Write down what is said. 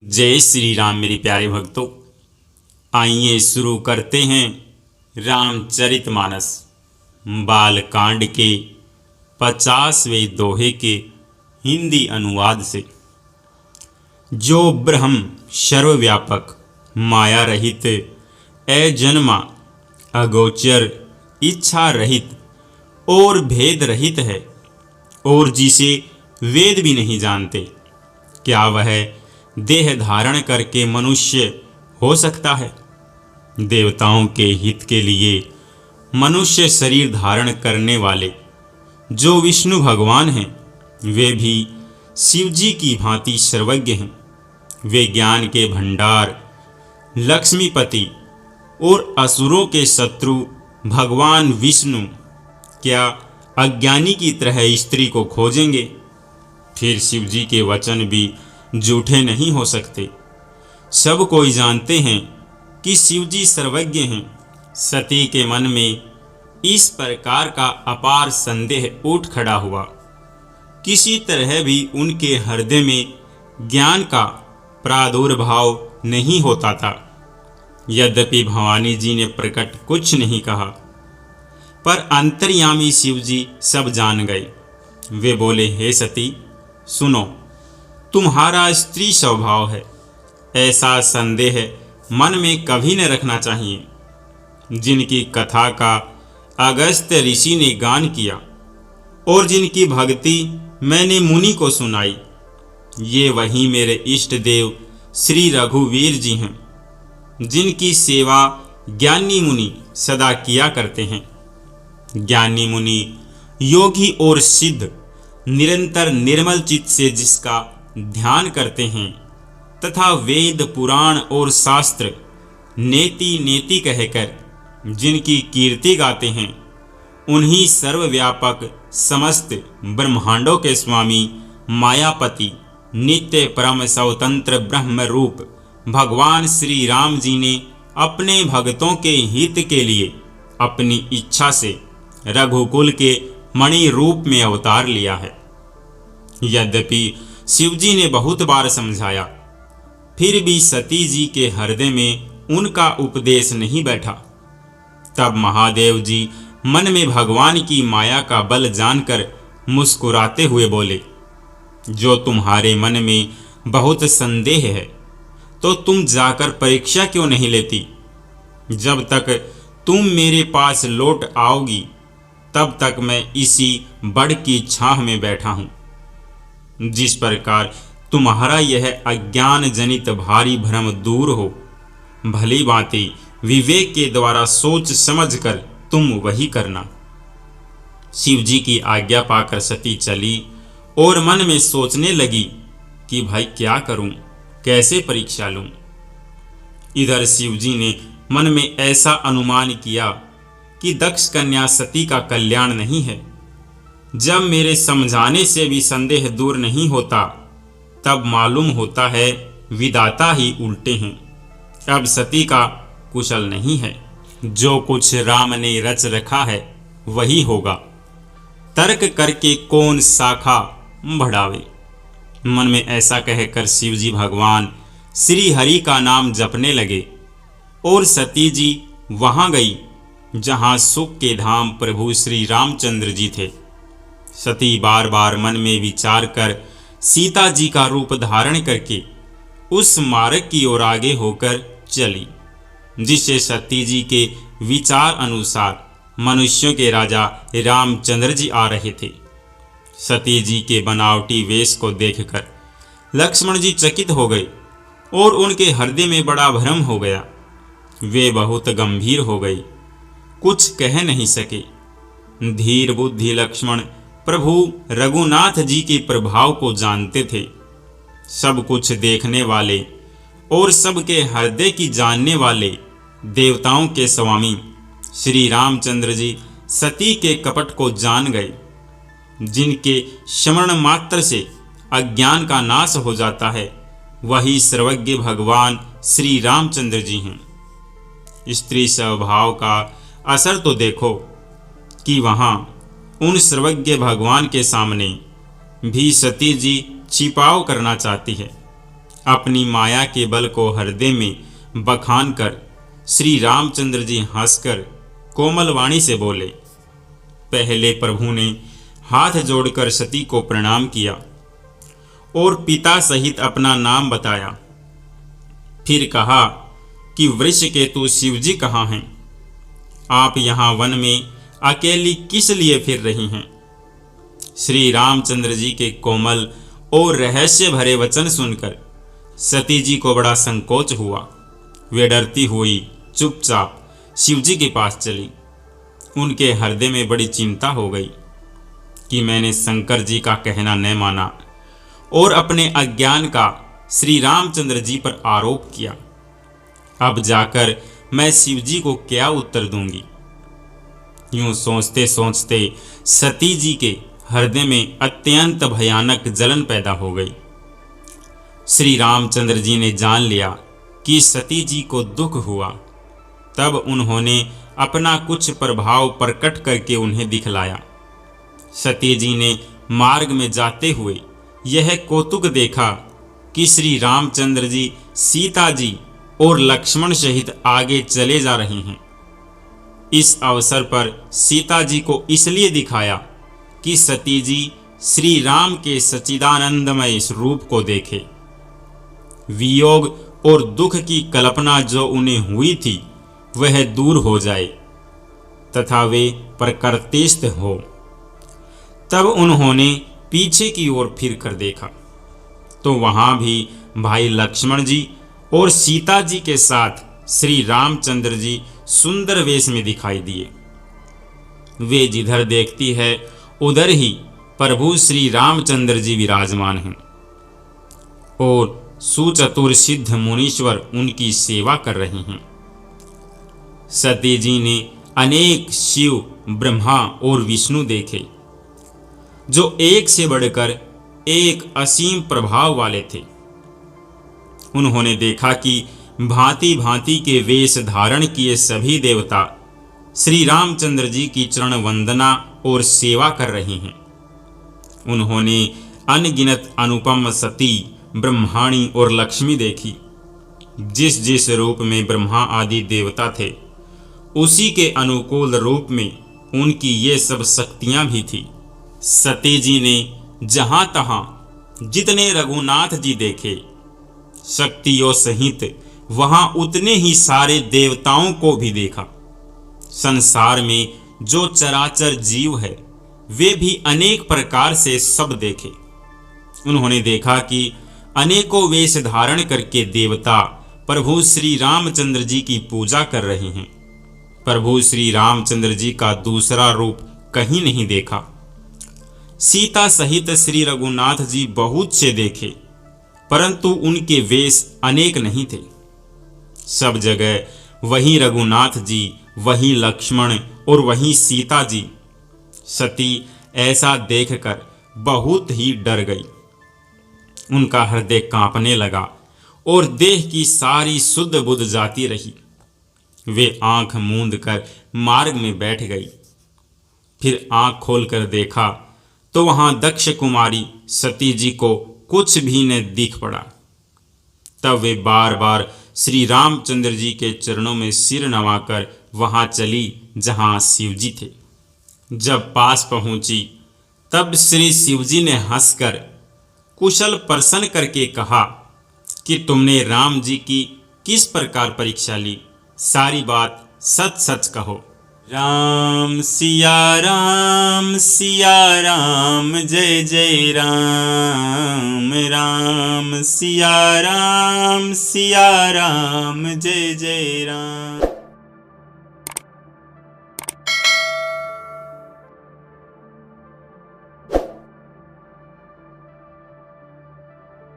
जय श्री राम मेरे प्यारे भक्तों। आइए शुरू करते हैं रामचरितमानस बालकांड के 50वें दोहे के हिंदी अनुवाद से। जो ब्रह्म सर्वव्यापक माया रहित अजन्मा अगोचर इच्छा रहित और भेद रहित है और जिसे वेद भी नहीं जानते, क्या वह देह धारण करके मनुष्य हो सकता है? देवताओं के हित के लिए मनुष्य शरीर धारण करने वाले जो विष्णु भगवान हैं, वे भी शिव जी की भांति सर्वज्ञ हैं। वे ज्ञान के भंडार, लक्ष्मीपति और असुरों के शत्रु भगवान विष्णु क्या अज्ञानी की तरह स्त्री को खोजेंगे? फिर शिव जी के वचन भी झूठे नहीं हो सकते। सब कोई जानते हैं कि शिव जी सर्वज्ञ हैं। सती के मन में इस प्रकार का अपार संदेह उठ खड़ा हुआ। किसी तरह भी उनके हृदय में ज्ञान का प्रादुर्भाव नहीं होता था। यद्यपि भवानी जी ने प्रकट कुछ नहीं कहा, पर अंतर्यामी शिव जी सब जान गए। वे बोले, हे सती सुनो, तुम्हारा स्त्री स्वभाव है, ऐसा संदेह मन में कभी न रखना चाहिए। जिनकी कथा का अगस्त्य ऋषि ने गान किया और जिनकी भक्ति मैंने मुनि को सुनाई, ये वही मेरे इष्ट देव श्री रघुवीर जी हैं, जिनकी सेवा ज्ञानी मुनि सदा किया करते हैं। ज्ञानी मुनि योगी और सिद्ध निरंतर निर्मल चित्त से जिसका ध्यान करते हैं तथा वेद पुराण और शास्त्र नेति नेति कहकर जिनकी कीर्ति गाते हैं, उन्हीं सर्वव्यापक समस्त ब्रह्मांडों के स्वामी मायापति नित्य परम स्वतंत्र ब्रह्म रूप भगवान श्री राम जी ने अपने भक्तों के हित के लिए अपनी इच्छा से रघुकुल के मणि रूप में अवतार लिया है। यद्यपि शिव जी ने बहुत बार समझाया, फिर भी सती जी के हृदय में उनका उपदेश नहीं बैठा। तब महादेव जी मन में भगवान की माया का बल जानकर मुस्कुराते हुए बोले, जो तुम्हारे मन में बहुत संदेह है तो तुम जाकर परीक्षा क्यों नहीं लेती? जब तक तुम मेरे पास लौट आओगी तब तक मैं इसी बड़ की छाह में बैठा हूँ। जिस प्रकार तुम्हारा यह अज्ञान जनित भारी भ्रम दूर हो, भली भांति विवेक के द्वारा सोच समझकर तुम वही करना। शिव जी की आज्ञा पाकर सती चली और मन में सोचने लगी कि भाई क्या करूं, कैसे परीक्षा लूं। इधर शिव जी ने मन में ऐसा अनुमान किया कि दक्ष कन्या सती का कल्याण नहीं है। जब मेरे समझाने से भी संदेह दूर नहीं होता, तब मालूम होता है विधाता ही उल्टे हैं। अब सती का कुशल नहीं है। जो कुछ राम ने रच रखा है वही होगा। तर्क करके कौन शाखा बढ़ावे। मन में ऐसा कहकर शिव जी भगवान श्री हरि का नाम जपने लगे और सती जी वहां गई जहां सुख के धाम प्रभु श्री रामचंद्र जी थे। सती बार बार मन में विचार कर सीता जी का रूप धारण करके उस मार्ग की ओर आगे होकर चली, जिससे सती जी के विचार अनुसार मनुष्यों के राजा रामचंद्र जी आ रहे थे। सती जी के बनावटी वेश को देखकर लक्ष्मण जी चकित हो गए और उनके हृदय में बड़ा भ्रम हो गया। वे बहुत गंभीर हो गए, कुछ कह नहीं सके। धीर बुद्धि लक्ष्मण प्रभु रघुनाथ जी के प्रभाव को जानते थे। सब कुछ देखने वाले और सबके हृदय की जानने वाले देवताओं के स्वामी श्री रामचंद्र जी सती के कपट को जान गए। जिनके स्मरण मात्र से अज्ञान का नाश हो जाता है, वही सर्वज्ञ भगवान श्री रामचंद्र जी हैं। स्त्री स्वभाव का असर तो देखो कि वहाँ उन सर्वज्ञ भगवान के सामने भी सती जी छिपाव करना चाहती है। अपनी माया के बल को हृदय में बखान कर श्री रामचंद्र जी हंसकर कोमल वाणी से बोले। पहले प्रभु ने हाथ जोड़कर सती को प्रणाम किया और पिता सहित अपना नाम बताया। फिर कहा कि वृषकेतु शिवजी कहाँ हैं? आप यहाँ वन में अकेली किस लिए फिर रही हैं? श्री रामचंद्र जी के कोमल और रहस्य भरे वचन सुनकर सती जी को बड़ा संकोच हुआ। वे डरती हुई चुपचाप शिवजी के पास चली। उनके हृदय में बड़ी चिंता हो गई कि मैंने शंकर जी का कहना न माना और अपने अज्ञान का श्री रामचंद्र जी पर आरोप किया। अब जाकर मैं शिवजी को क्या उत्तर दूंगी? यूं सोचते सोचते सती जी के हृदय में अत्यंत भयानक जलन पैदा हो गई। श्री रामचंद्र जी ने जान लिया कि सती जी को दुख हुआ। तब उन्होंने अपना कुछ प्रभाव प्रकट करके उन्हें दिखलाया। सती जी ने मार्ग में जाते हुए यह कौतुक देखा कि श्री रामचंद्र जी सीता जी और लक्ष्मण सहित आगे चले जा रहे हैं। इस अवसर पर सीता जी को इसलिए दिखाया कि सती जी श्री राम के सच्चिदानंदमय इस रूप को देखे। वियोग और दुख की कल्पना जो उन्हें हुई थी वह दूर हो जाए तथा वे प्रकृतिस्थ हो। तब उन्होंने पीछे की ओर फिर कर देखा तो वहां भी भाई लक्ष्मण जी और सीता जी के साथ श्री रामचंद्र जी सुंदर वेश में दिखाई दिए। वे जिधर देखती है उधर ही प्रभु श्री रामचंद्र जी विराजमान हैं और सुचतुर सिद्ध मुनीश्वर उनकी सेवा कर रहे हैं। सती जी ने अनेक शिव, ब्रह्मा और विष्णु देखे जो एक से बढ़कर एक असीम प्रभाव वाले थे। उन्होंने देखा कि भांति भांति के वेश धारण किए सभी देवता श्री रामचंद्र जी की चरण वंदना और सेवा कर रहे हैं। उन्होंने अनगिनत अनुपम सती, ब्रह्माणी और लक्ष्मी देखी। जिस जिस रूप में ब्रह्मा आदि देवता थे उसी के अनुकूल रूप में उनकी ये सब शक्तियां भी थी। सती जी ने जहां तहां जितने रघुनाथ जी देखे शक्तियों सहित वहां उतने ही सारे देवताओं को भी देखा। संसार में जो चराचर जीव है वे भी अनेक प्रकार से सब देखे। उन्होंने देखा कि अनेकों वेश धारण करके देवता प्रभु श्री रामचंद्र जी की पूजा कर रहे हैं। प्रभु श्री रामचंद्र जी का दूसरा रूप कहीं नहीं देखा। सीता सहित श्री रघुनाथ जी बहुत से देखे परंतु उनके वेश अनेक नहीं थे। सब जगह वही रघुनाथ जी, वही लक्ष्मण और वही सीता जी। सती ऐसा देखकर बहुत ही डर गई। उनका हृदय कांपने लगा और देह की सारी सुध बुध जाती रही। वे आंख मूंद कर मार्ग में बैठ गई। फिर आंख खोलकर देखा तो वहां दक्ष कुमारी सती जी को कुछ भी न दिख पड़ा। तब वे बार बार श्री रामचंद्र जी के चरणों में सिर नवाकर वहां चली जहां शिवजी थे। जब पास पहुंची तब श्री शिवजी ने हंसकर कुशल प्रश्न करके कहा कि तुमने राम जी की किस प्रकार परीक्षा ली? सारी बात सच सच कहो। राम सिया राम जय जय राम, राम सिया राम जय जय राम।